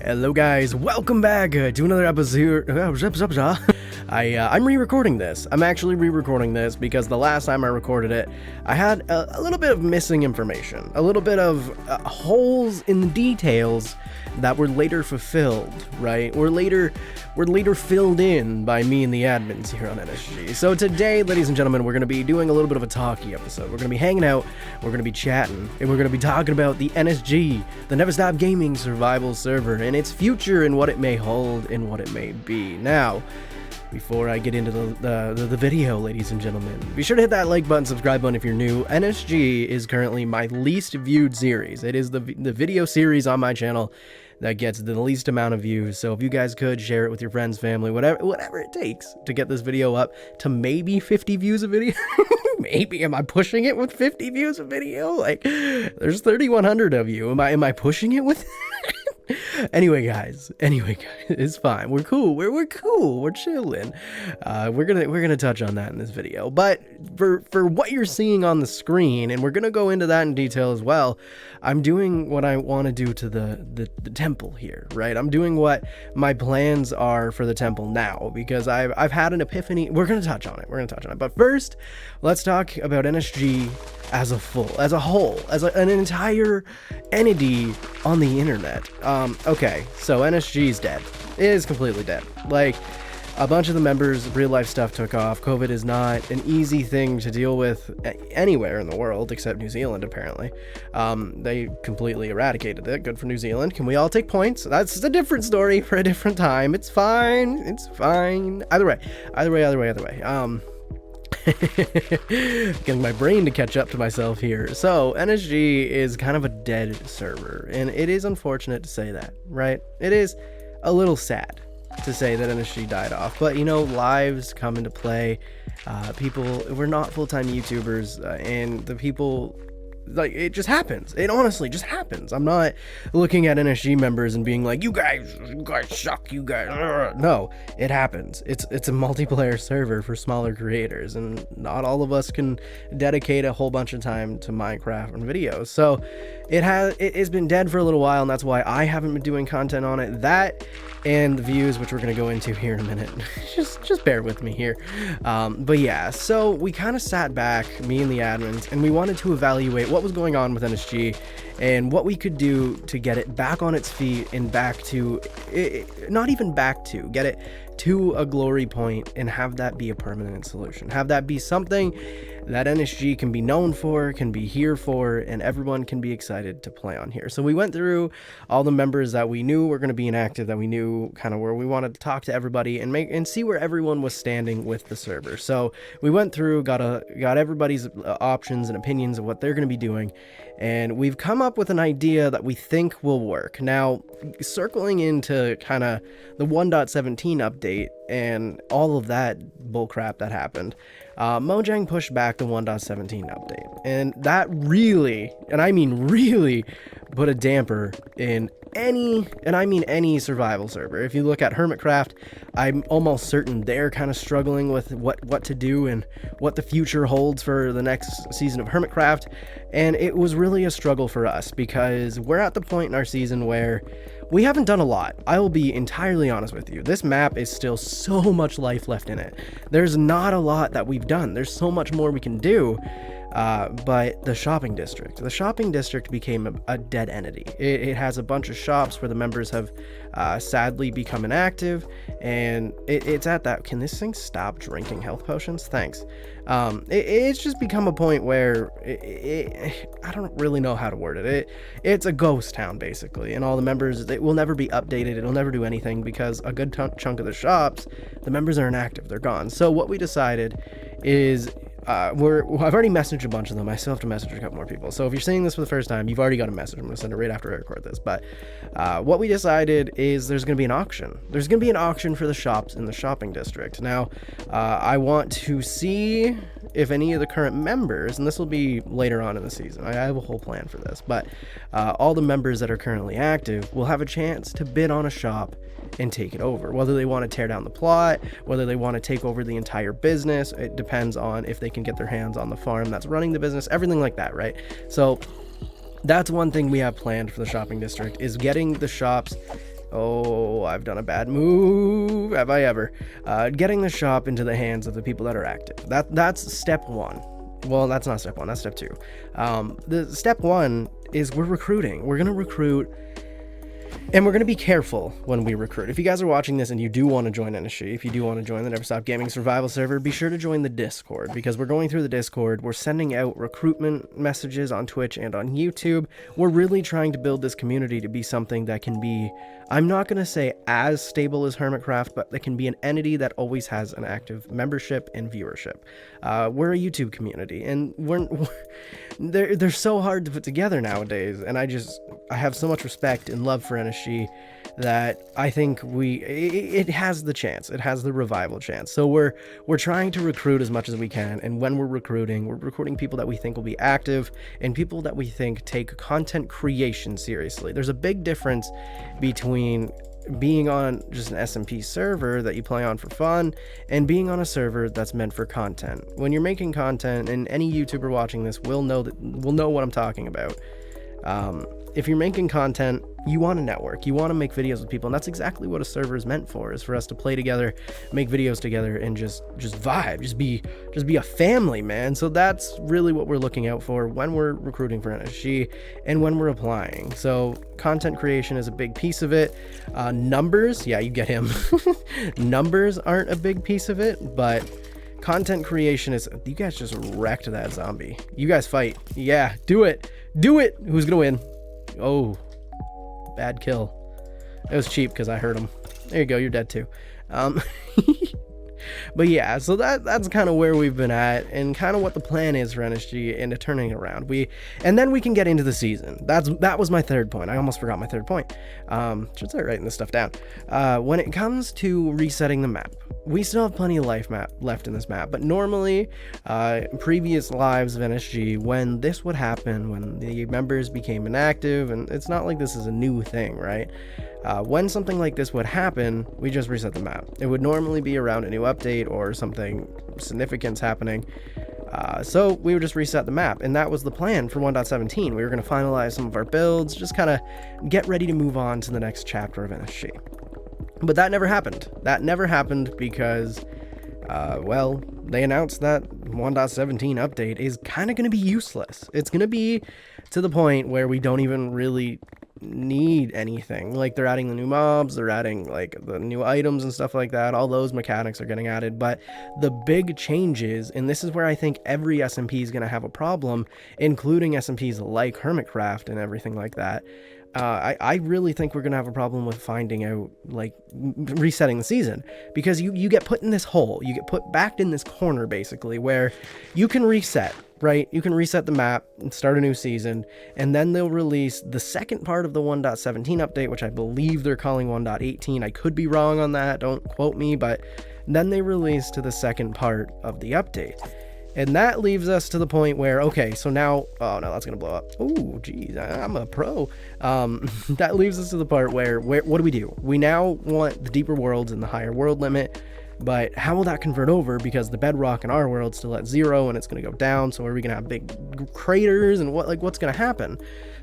Hello guys, welcome back to another episode. I'm re-recording this. I'm actually re-recording this because the last time I recorded it, I had a little bit of missing information, a little bit of holes in the details that were later fulfilled, right? Were later filled in by me and the admins here on NSG. So today, ladies and gentlemen, we're going to be doing a little bit of a talky episode. We're going to be hanging out, we're going to be chatting, and we're going to be talking about the NSG, the NeverStopGaming survival server, and its future and what it may hold and what it may be. Now, before I get into the video, ladies and gentlemen, be sure to hit that like button, subscribe button if you're new. NSG is currently my least viewed series. It is the video series on my channel that gets the least amount of views. So if you guys could share it with your friends, family, whatever it takes to get this video up to maybe 50 views a video. Maybe, am I pushing it with 50 views a video? Like, there's 3,100 of you. Am I pushing it with? Anyway, guys, it's fine. We're cool. We're cool. We're chilling. We're gonna touch on that in this video. But for what you're seeing on the screen, and we're gonna go into that in detail as well. I'm doing what I want to do to the temple here, right? I'm doing what my plans are for the temple now because I've had an epiphany. We're gonna touch on it. But first, let's talk about NSG as a whole, as an entire entity on the internet. Okay, so NSG is dead. It is completely dead. Like, a bunch of the members' real life stuff took off. COVID is not an easy thing to deal with anywhere in the world except New Zealand, apparently. They completely eradicated it. Good for New Zealand. Can we all take points? That's a different story for a different time. It's fine. It's fine. Either way. Getting my brain to catch up to myself here. So NSG is kind of a dead server, and it is unfortunate to say that, right? It is a little sad to say that NSG died off, but you know, lives come into play. We're not full-time YouTubers, and the people, like, it just happens. It honestly just happens. I'm not looking at NSG members and being like, you guys suck, you guys. No, it happens. It's a multiplayer server for smaller creators, and not all of us can dedicate a whole bunch of time to Minecraft and videos. So it's been dead for a little while, and that's why I haven't been doing content on it. That and the views, which we're going to go into here in a minute. just bear with me here. But yeah, so we kind of sat back, me and the admins, and we wanted to evaluate what was going on with NSG and what we could do to get it back on its feet and get it to a glory point and have that be a permanent solution. Have that be something that NSG can be known for, can be here for, and everyone can be excited to play on here. So we went through all the members that we knew were going to be inactive, that we knew kind of where we wanted to talk to everybody and see where everyone was standing with the server. So we went through, got everybody's options and opinions of what they're going to be doing, and we've come up with an idea that we think will work. Now, circling into kind of the 1.17 update and all of that bullcrap that happened, Mojang pushed back the 1.17 update, and that really, and I mean really, put a damper in any survival server. If you look at Hermitcraft, I'm almost certain they're kind of struggling with what to do and what the future holds for the next season of Hermitcraft, and it was really a struggle for us because we're at the point in our season where we haven't done a lot. I will be entirely honest with you. This map is still so much life left in it. There's not a lot that we've done. There's so much more we can do. But the shopping district became a dead entity. It has a bunch of shops where the members have sadly become inactive, and it's at that. Can this thing stop drinking health potions? Thanks. It's just become a point where I don't really know how to word it. It's a ghost town basically, and all the members, it will never be updated. It'll never do anything because a good chunk of the shops, the members are inactive. They're gone. So what we decided is, I've already messaged a bunch of them. I still have to message a couple more people. So if you're seeing this for the first time, you've already got a message. I'm going to send it right after I record this. But what we decided is there's going to be an auction. There's going to be an auction for the shops in the shopping district. Now, I want to see if any of the current members, and this will be later on in the season, I have a whole plan for this, but all the members that are currently active will have a chance to bid on a shop and take it over. Whether they want to tear down the plot, whether they want to take over the entire business, it depends on if they can get their hands on the farm that's running the business, everything like that, right? So that's one thing we have planned for the shopping district, is getting the shops Oh, I've done a bad move. Have I ever? Getting the shop into the hands of the people that are active. That's step one. Well, that's not step one. That's step two. The step one is we're recruiting. We're going to recruit, and we're going to be careful when we recruit. If you guys are watching this and you do want to join NSG, if you do want to join the NeverStopGaming survival server, be sure to join the Discord, because we're going through the Discord. We're sending out recruitment messages on Twitch and on YouTube. We're really trying to build this community to be something that can be, I'm not going to say as stable as Hermitcraft, but that can be an entity that always has an active membership and viewership. We're a YouTube community, and they're so hard to put together nowadays, and I have so much respect and love for NSG that I think it has the chance. It has the revival chance. So we're trying to recruit as much as we can, and when we're recruiting people that we think will be active and people that we think take content creation seriously. There's a big difference between being on just an SMP server that you play on for fun and being on a server that's meant for content. When you're making content, and any YouTuber watching this will know what I'm talking about. If you're making content, you want to network, you want to make videos with people, and that's exactly what a server is meant for, is for us to play together, make videos together, and just vibe, just be a family, man. So that's really what we're looking out for when we're recruiting for NSG and when we're applying. So content creation is a big piece of it. Numbers, yeah, you get him. Numbers aren't a big piece of it, but content creation is. You guys just wrecked that zombie. You guys fight. Yeah, do it. Who's gonna win? Oh, bad kill. It was cheap because I hurt him. There you go, you're dead too. But yeah, so that's kind of where we've been at, and kind of what the plan is for NSG into turning it around. And then we can get into the season. That was my third point. I almost forgot my third point. Should start writing this stuff down. When it comes to resetting the map, we still have plenty of life left in this map, but normally, previous lives of NSG, when this would happen, when the members became inactive, and it's not like this is a new thing, right? When something like this would happen, we just reset the map. It would normally be around a new update or something significant happening. So we would just reset the map, and that was the plan for 1.17. We were going to finalize some of our builds, just kind of get ready to move on to the next chapter of NSG. But that never happened. That never happened because, well, they announced that 1.17 update is kind of going to be useless. It's going to be to the point where we don't even really need anything. Like, they're adding the new mobs, they're adding like the new items and stuff like that. All those mechanics are getting added, but the big changes, and this is where I think every SMP is going to have a problem, including SMPs like Hermitcraft and everything like that. I really think we're going to have a problem with finding out, like, resetting the season, because you get put in this hole, you get put back in this corner, basically, where you can reset, right? You can reset the map and start a new season, and then they'll release the second part of the 1.17 update, which I believe they're calling 1.18. I could be wrong on that, don't quote me, but then they release to the second part of the update. And that leaves us to the point where, okay, so now, oh no, that's going to blow up. Oh, geez, I'm a pro. That leaves us to the part where what do? We now want the deeper worlds and the higher world limit, but how will that convert over? Because the bedrock in our world's still at 0 and it's going to go down. So are we going to have big craters, and what's going to happen?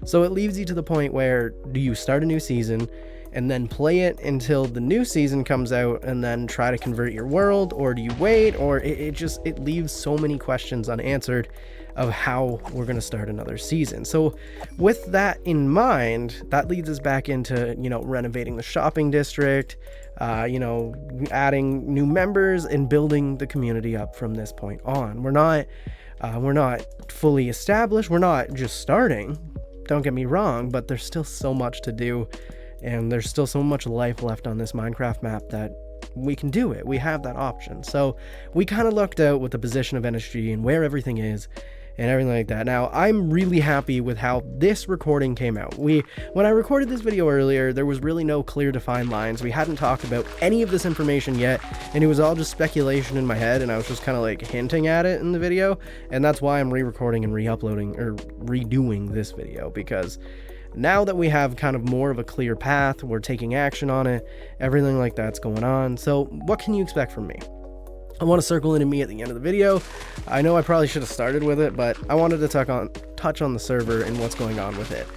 So it leaves you to the point where, do you start a new season and then play it until the new season comes out and then try to convert your world, or do you wait? Or it leaves so many questions unanswered of how we're going to start another season. So with that in mind, that leads us back into, renovating the shopping district, adding new members and building the community up from this point on. We're not fully established. We're not just starting, don't get me wrong, but there's still so much to do. And there's still so much life left on this Minecraft map that we can do it. We have that option. So we kind of looked out with the position of NSG and where everything is and everything like that. Now, I'm really happy with how this recording came out. When I recorded this video earlier, there was really no clear defined lines. We hadn't talked about any of this information yet, and it was all just speculation in my head, and I was just kind of like hinting at it in the video. And that's why I'm re-recording and re-uploading or redoing this video, because now that we have kind of more of a clear path, we're taking action on it, everything like that's going on. So what can you expect from me? I want to circle into me at the end of the video. I know I probably should have started with it, but I wanted to touch on the server and what's going on with it.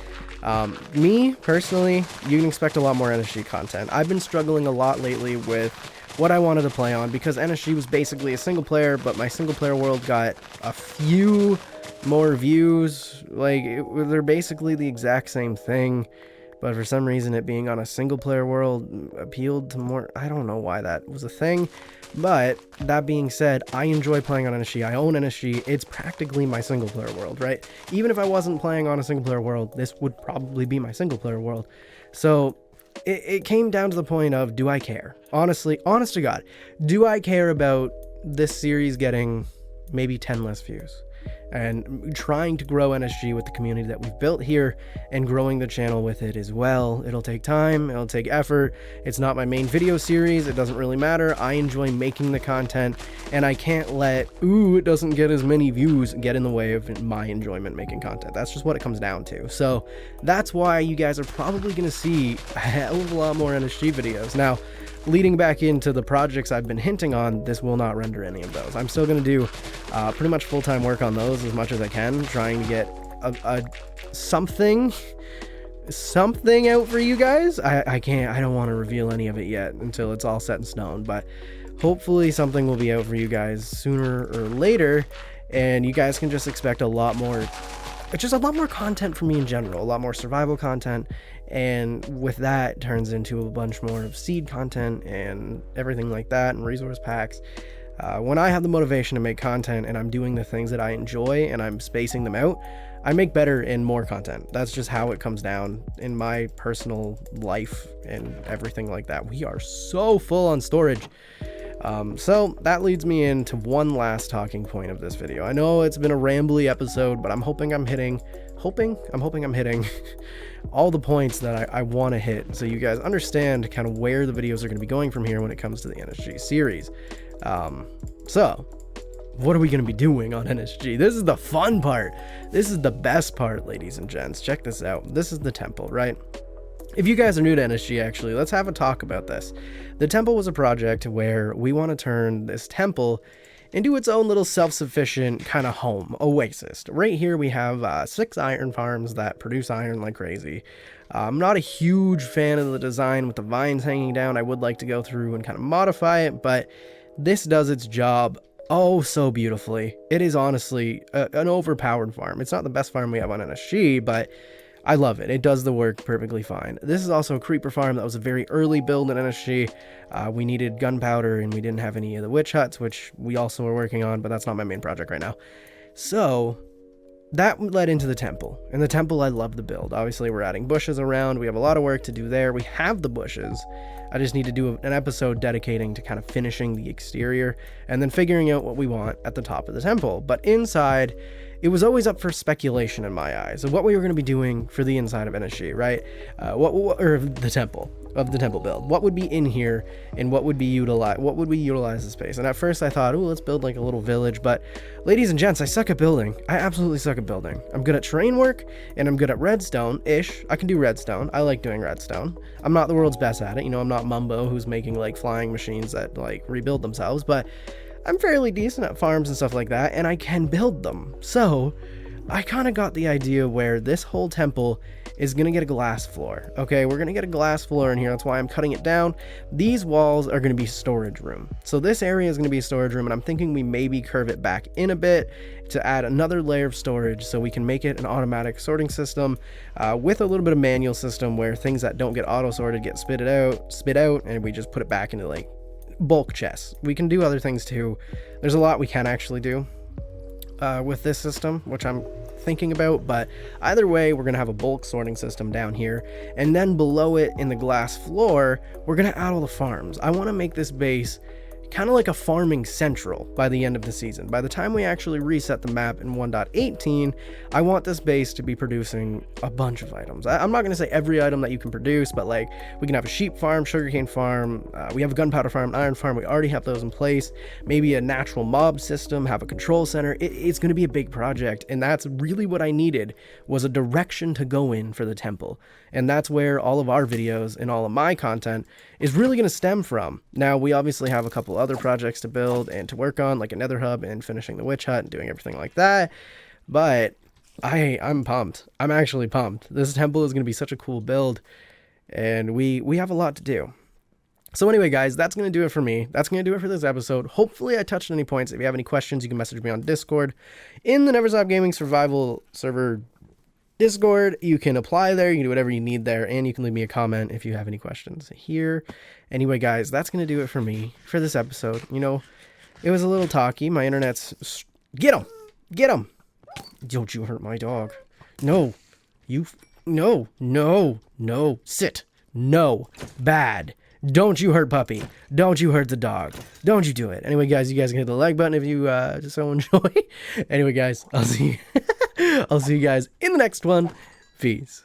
Me, personally, you can expect a lot more NSG content. I've been struggling a lot lately with what I wanted to play on, because NSG was basically a single player, but my single player world got a few more views. Like, they're basically the exact same thing, but for some reason it being on a single player world appealed to more. I don't know why that was a thing, but that being said, I enjoy playing on NSG. I own NSG. It's practically my single player world, right? Even if I wasn't playing on a single player world, this would probably be my single player world. So it came down to the point of, do I care? Honestly, honest to God, do I care about this series getting maybe 10 less views? And trying to grow NSG with the community that we've built here, and growing the channel with it as well. It'll take time, it'll take effort. It's not my main video series, it doesn't really matter. I enjoy making the content, and I can't let, it doesn't get as many views, get in the way of my enjoyment making content. That's just what it comes down to. So that's why you guys are probably going to see a hell of a lot more NSG videos. Now, leading back into the projects I've been hinting on, this will not render any of those. I'm still going to do pretty much full-time work on those as much as I can, trying to get something out for you guys. I don't want to reveal any of it yet until it's all set in stone, but hopefully something will be out for you guys sooner or later, and you guys can just expect a lot more content from me in general, a lot more survival content, and with that turns into a bunch more of seed content and everything like that, and resource packs. When I have the motivation to make content and I'm doing the things that I enjoy and I'm spacing them out, I make better and more content. That's just how it comes down in my personal life and everything like that. We are so full on storage. So that leads me into one last talking point of this video. I know it's been a rambly episode, but I'm hoping I'm hitting all the points that I want to hit, so you guys understand kind of where the videos are going to be going from here when it comes to the NSG series. So what are we going to be doing on NSG? This is the fun part. This is the best part, ladies and gents. Check this out. This is the temple, right? If you guys are new to NSG, actually, let's have a talk about this. The temple was a project where we want to turn this temple into its own little self-sufficient kind of home, oasis. Right here we have 6 iron farms that produce iron like crazy. I'm not a huge fan of the design with the vines hanging down. I would like to go through and kind of modify it, but this does its job oh so beautifully. It is honestly an overpowered farm. It's not the best farm we have on NSG, but I love it. It does the work perfectly fine. This is also a creeper farm that was a very early build in NSG. We needed gunpowder and we didn't have any of the witch huts, which we also were working on, but that's not my main project right now. So that led into the temple. And the temple, I love the build. Obviously, we're adding bushes around. We have a lot of work to do there. We have the bushes. I just need to do an episode dedicating to kind of finishing the exterior and then figuring out what we want at the top of the temple. But inside, it was always up for speculation in my eyes of what we were going to be doing for the inside of NSG, right? Or the temple build. What would be in here and what would we utilize the space? And at first I thought, let's build like a little village, but ladies and gents, I suck at building. I absolutely suck at building. I'm good at terrain work and I'm good at redstone-ish. I can do redstone. I like doing redstone. I'm not the world's best at it. I'm not Mumbo who's making like flying machines that like rebuild themselves, but I'm fairly decent at farms and stuff like that, and I can build them. So I kind of got the idea where this whole temple is going to get a glass floor. Okay, we're going to get a glass floor in here. That's why I'm cutting it down. These walls are going to be storage room. So this area is going to be a storage room, and I'm thinking we maybe curve it back in a bit to add another layer of storage so we can make it an automatic sorting system with a little bit of manual system where things that don't get auto sorted get spit out, and we just put it back into like bulk chests. We can do other things too. There's a lot we can actually do with this system, which I'm thinking about, but either way, we're gonna have a bulk sorting system down here, and then below it in the glass floor, we're gonna add all the farms. I want to make this base kind of like a farming central by the end of the season. By the time we actually reset the map in 1.18, I want this base to be producing a bunch of items. I'm not going to say every item that you can produce, but like we can have a sheep farm, sugarcane farm, we have a gunpowder farm, an iron farm, we already have those in place, maybe a natural mob system, have a control center. It's going to be a big project, and that's really what I needed, was a direction to go in for the temple. And that's where all of our videos and all of my content is really going to stem from. Now, we obviously have a couple other projects to build and to work on, like a nether hub and finishing the witch hut and doing everything like that. But I'm pumped. I'm actually pumped. This temple is going to be such a cool build, and we have a lot to do. So anyway, guys, that's going to do it for me. That's going to do it for this episode. Hopefully I touched on any points. If you have any questions, you can message me on Discord. In the NeverStopGaming survival server Discord, you can apply there. You can do whatever you need there, and you can leave me a comment if you have any questions here. Anyway, guys, that's going to do it for me for this episode. You know, it was a little talky. My internet's... Get him! Get him! Don't you hurt my dog. No. No. No. No. Sit. No. Bad. Don't you hurt puppy. Don't you hurt the dog. Don't you do it. Anyway, guys, you guys can hit the like button if you so enjoy. Anyway, guys, I'll see you. I'll see you guys in the next one. Peace.